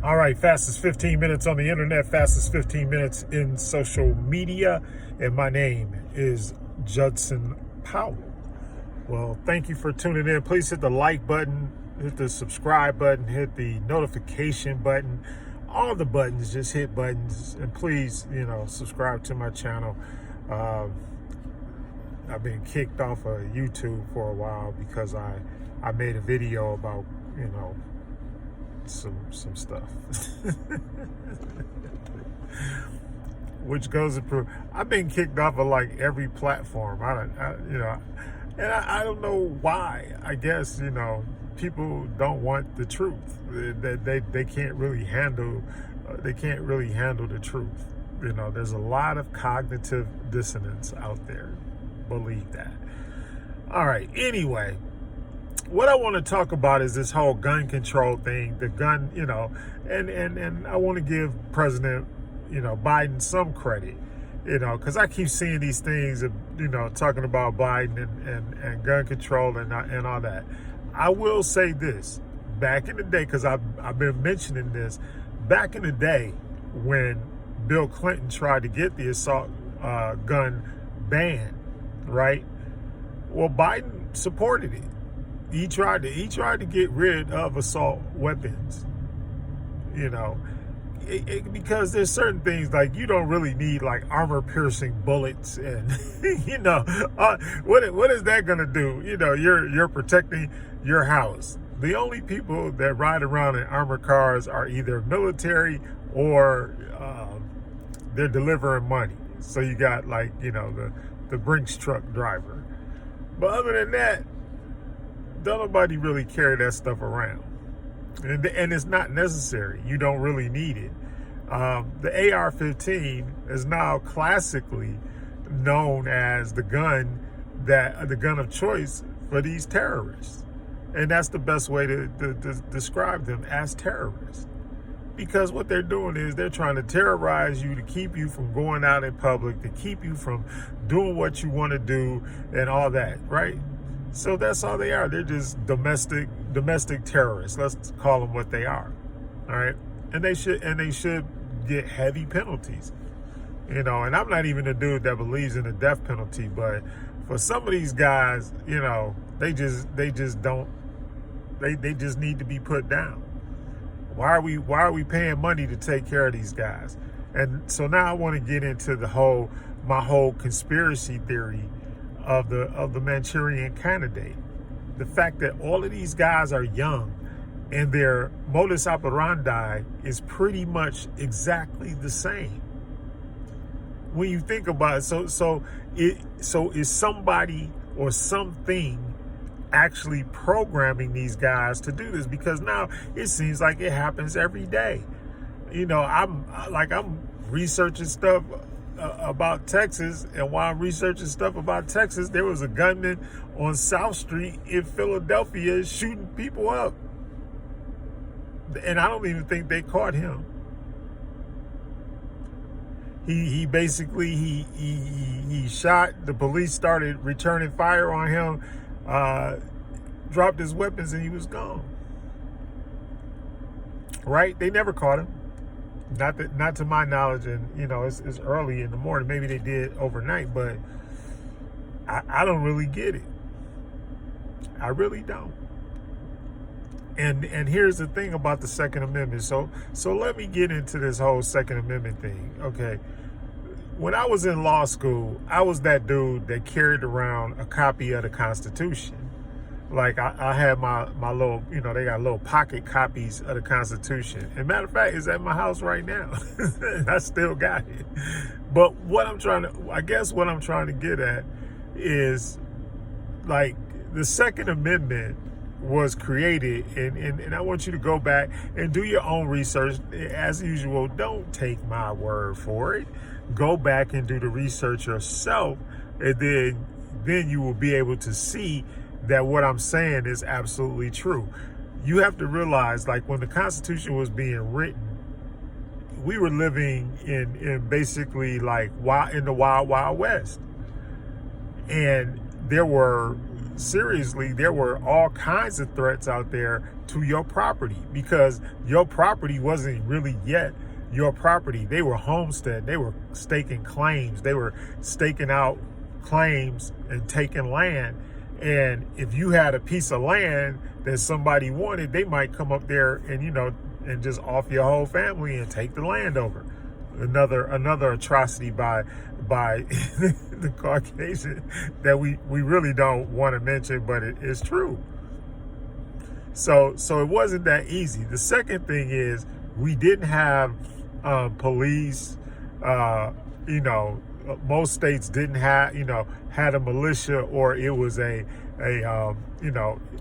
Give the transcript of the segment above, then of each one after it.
All right, fastest 15 minutes on the internet, fastest 15 minutes in social media. And my name is Judson Powell. Well, thank you for tuning in. Please hit the like button, hit the subscribe button, hit the notification button. All the buttons, just hit buttons. And please, subscribe to my channel. I've been kicked off of YouTube for a while because I made a video about, some stuff. Which goes to prove I've been kicked off of like every platform. I don't know why. I guess people don't want the truth. They can't really handle. They can't really handle the truth. There's a lot of cognitive dissonance out there. Believe that. All right. Anyway, what I want to talk about is this whole gun control thing. The gun, and I want to give President, Biden some credit, because I keep seeing these things, talking about Biden and gun control and all that. I will say this: back in the day, because I've been mentioning this, back in the day when Bill Clinton tried to get the assault gun ban, right? Well, Biden supported it. He tried to get rid of assault weapons, because there's certain things like you don't really need like armor-piercing bullets, and what is that gonna do? You're protecting your house. The only people that ride around in armored cars are either military or they're delivering money. So you got like the Brinks truck driver, but other than that, don't nobody really carry that stuff around, and it's not necessary. You don't really need it. The AR-15 is now classically known as the gun of choice for these terrorists, and that's the best way to describe them, as terrorists, because what they're doing is they're trying to terrorize you to keep you from going out in public, to keep you from doing what you want to do, and all that, right? So that's all they are. They're just domestic terrorists. Let's call them what they are. All right. And they should get heavy penalties. And I'm not even a dude that believes in the death penalty, but for some of these guys, they just need to be put down. Why are we paying money to take care of these guys? And so now I want to get into my whole conspiracy theory of the Manchurian Candidate. The fact that all of these guys are young and their modus operandi is pretty much exactly the same. When you think about it, so is somebody or something actually programming these guys to do this? Because now it seems like it happens every day. I'm researching stuff about Texas, and while I'm researching stuff about Texas, there was a gunman on South Street in Philadelphia shooting people up, and I don't even think they caught him. He basically he shot. The police started returning fire on him, dropped his weapons, and he was gone. Right? They never caught him. Not to my knowledge, and it's early in the morning. Maybe they did overnight, but I don't really get it. I really don't. And here's the thing about the Second Amendment. So let me get into this whole Second Amendment thing. Okay. When I was in law school, I was that dude that carried around a copy of the Constitution. Like I had my little, they got little pocket copies of the Constitution. And matter of fact, it's at my house right now. I still got it. But what I'm trying to get at is, like, the Second Amendment was created, and I want you to go back and do your own research. As usual, don't take my word for it. Go back and do the research yourself, and then you will be able to see that what I'm saying is absolutely true. You have to realize, like, when the Constitution was being written, we were living in basically like in the wild, wild west. And there were seriously, there were all kinds of threats out there to your property, because your property wasn't really yet your property. They were homestead. They were staking claims. They were staking out claims and taking land. And if you had a piece of land that somebody wanted, they might come up there and, and just off your whole family and take the land over. Another atrocity by the Caucasian that we really don't want to mention, but it is true. So it wasn't that easy. The second thing is, we didn't have police. Most states didn't have, had a militia, or it was the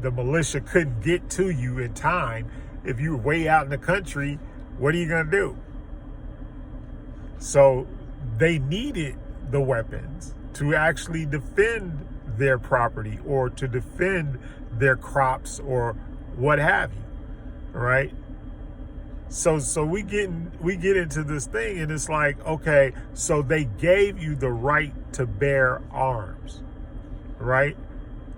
militia couldn't get to you in time. If you were way out in the country, what are you going to do? So they needed the weapons to actually defend their property, or to defend their crops, or what have you, right? So we get into this thing, and it's like, okay, so they gave you the right to bear arms, right?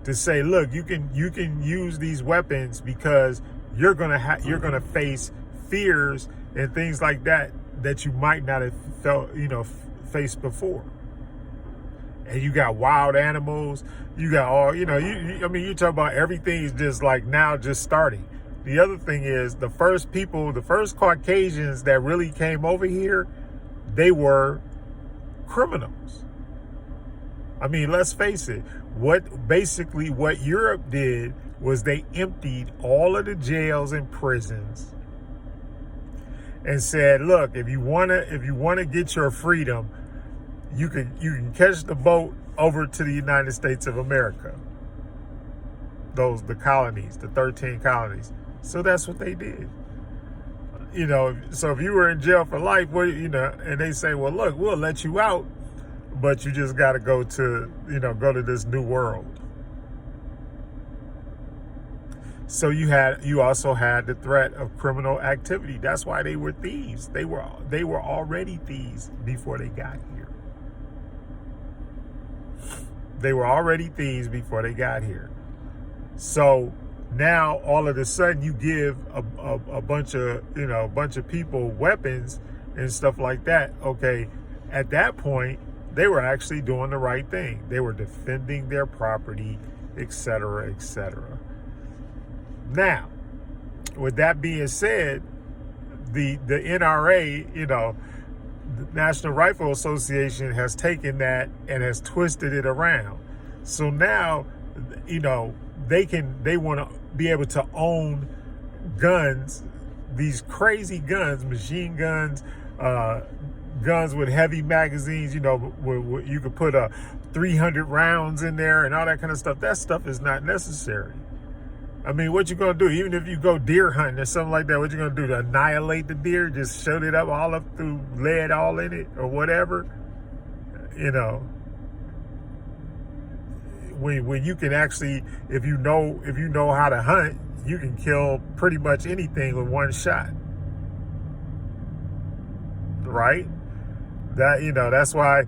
To say, look, you can use these weapons because you're gonna face fears and things like that you might not have faced before. And you got wild animals, you got all, you talk about everything is just like now just starting. The other thing is, the first Caucasians that really came over here, they were criminals. I mean, let's face it. What Europe did was they emptied all of the jails and prisons and said, look, if you wanna get your freedom, you can catch the boat over to the United States of America. The colonies, the 13 colonies. So that's what they did. So if you were in jail for life, and they say, well, look, we'll let you out, but you just got to go to this new world. So you also had the threat of criminal activity. That's why they were thieves. They were already thieves before they got here. They were already thieves before they got here. So now all of a sudden you give a bunch of people weapons and stuff like that. Okay, at that point they were actually doing the right thing. They were defending their property, etc., etc. Now, with that being said, the NRA, the National Rifle Association, has taken that and has twisted it around. So now, they want to be able to own guns, these crazy guns, machine guns, guns with heavy magazines, where you could put 300 rounds in there and all that kind of stuff. That stuff is not necessary. I mean, what you gonna do? Even if you go deer hunting or something like that, what you gonna do to annihilate the deer? Just shoot it up all up through lead all in it or whatever? When you can actually, if you know how to hunt, you can kill pretty much anything with one shot, right? That's why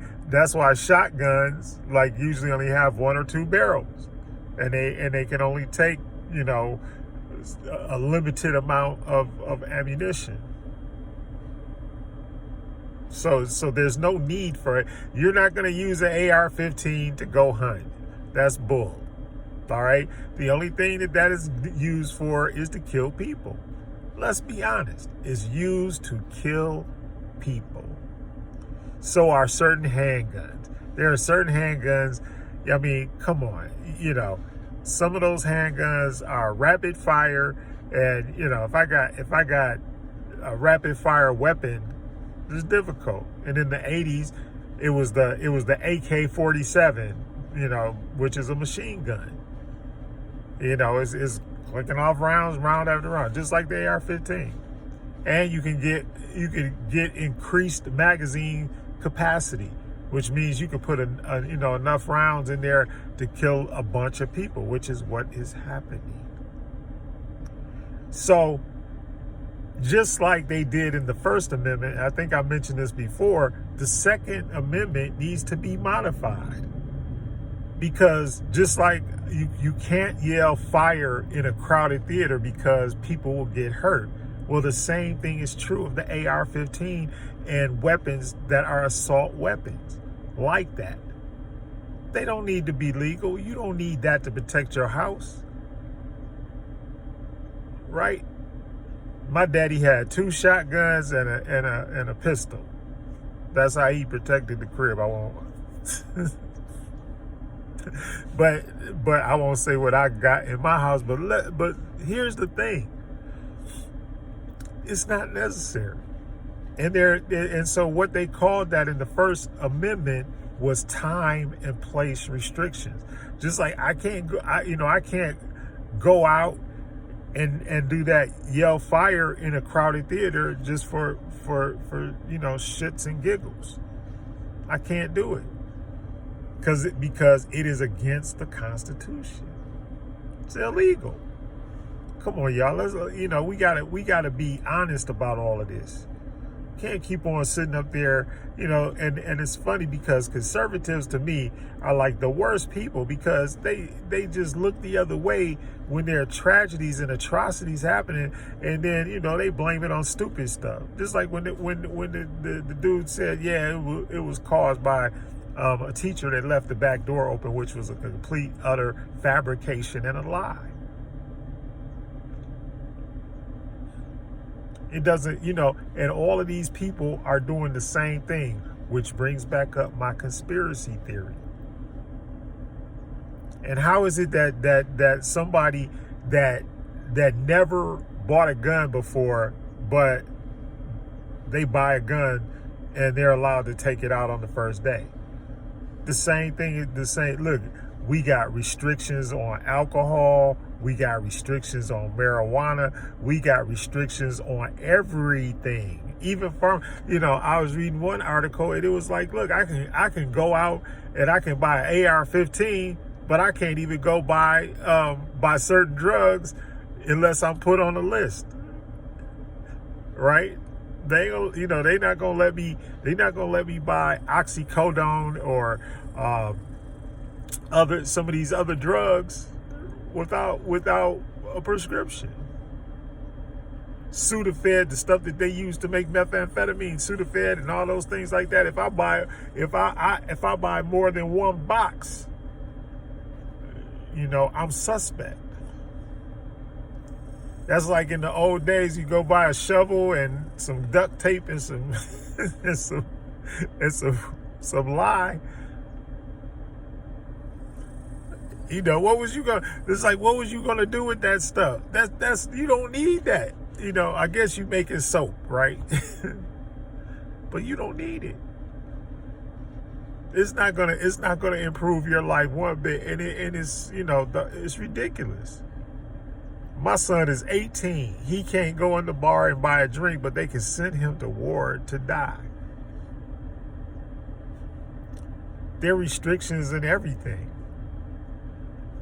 shotguns like usually only have 1 or 2 barrels, and they can only take a limited amount of ammunition. So there's no need for it. You're not going to use an AR-15 to go hunt. That's bull. All right. The only thing that is used for is to kill people. Let's be honest. It's used to kill people. So are certain handguns. There are certain handguns. I mean, come on. Some of those handguns are rapid fire, and if I got a rapid fire weapon, it's difficult. And in the 80s, it was the AK-47, which is a machine gun. It's clicking off round after round, just like the AR-15. And you can get increased magazine capacity, which means you can put enough rounds in there to kill a bunch of people, which is what is happening. So just like they did in the First Amendment, I think I mentioned this before, the Second Amendment needs to be modified, Because just like you can't yell fire in a crowded theater because people will get hurt. Well, the same thing is true of the AR-15 and weapons that are assault weapons like that. They don't need to be legal. You don't need that to protect your house. Right? My daddy had 2 shotguns and a pistol. That's how he protected the crib. I won't but I won't say what I got in my house, but here's the thing. It's not necessary. And so what they called that in the First Amendment was time and place restrictions. Just like I can't go out and do that, yell fire in a crowded theater just for shits and giggles. I can't do it because it is against the Constitution. It's illegal. Come on, y'all. Let's we gotta be honest about all of this. Can't keep on sitting up there, and it's funny because conservatives to me are like the worst people because they just look the other way when there are tragedies and atrocities happening, and then they blame it on stupid stuff. Just like when the dude said, yeah, it was caused by a teacher that left the back door open, which was a complete utter fabrication and a lie. It doesn't, and all of these people are doing the same thing, which brings back up my conspiracy theory. And how is it that somebody that never bought a gun before, but they buy a gun and they're allowed to take it out on the first day? The same thing, look, we got restrictions on alcohol. We got restrictions on marijuana. We got restrictions on everything. Even from, I was reading one article and it was like, look, I can go out and I can buy an AR-15, but I can't even go buy certain drugs unless I'm put on a list. Right? They're not gonna let me buy oxycodone or some of these other drugs without a prescription. Sudafed, the stuff that they use to make methamphetamine, Sudafed and all those things like that. If I buy more than one box, I'm suspect. That's like in the old days, you go buy a shovel and some duct tape and some some lye. What was you gonna do with that stuff? That's you don't need that. I guess you make it soap, right? But you don't need it. It's not gonna improve your life one bit, and it's it's ridiculous. My son is 18. He can't go in the bar and buy a drink, but they can send him to war to die. There are restrictions in everything.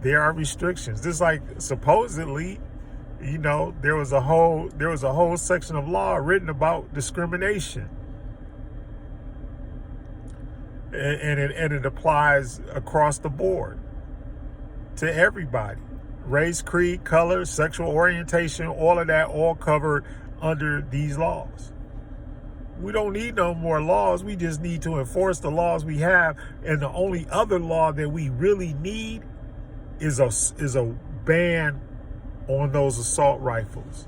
There are restrictions. Just like supposedly, there was a whole section of law written about discrimination. And it applies across the board to everybody. Race, creed, color, sexual orientation, all of that, all covered under these laws. We don't need no more laws. We just need to enforce the laws we have. And the only other law that we really need is a ban on those assault rifles.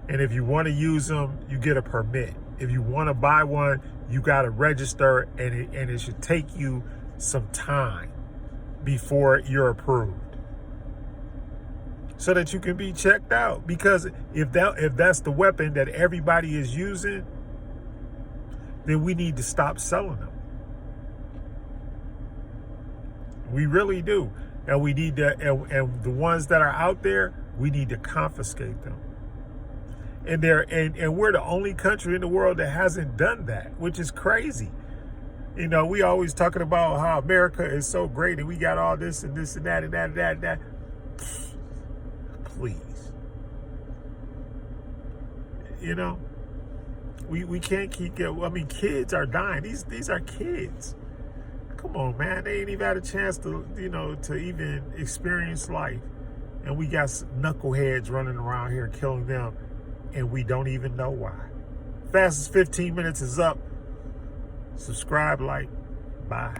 And if you want to use them, you get a permit. If you want to buy one, you got to register, and it should take you some time before you're approved, so that you can be checked out. Because if that's the weapon that everybody is using, then we need to stop selling them. We really do. And we need to, and the ones that are out there, we need to confiscate them. And we're the only country in the world that hasn't done that, which is crazy. We always talking about how America is so great and we got all this and this and that and that and that and that. Please. We can't keep getting, kids are dying. These are kids. Come on, man. They ain't even had a chance to, to even experience life. And we got knuckleheads running around here killing them, and we don't even know why. Fastest 15 minutes is up. Subscribe, like, bye.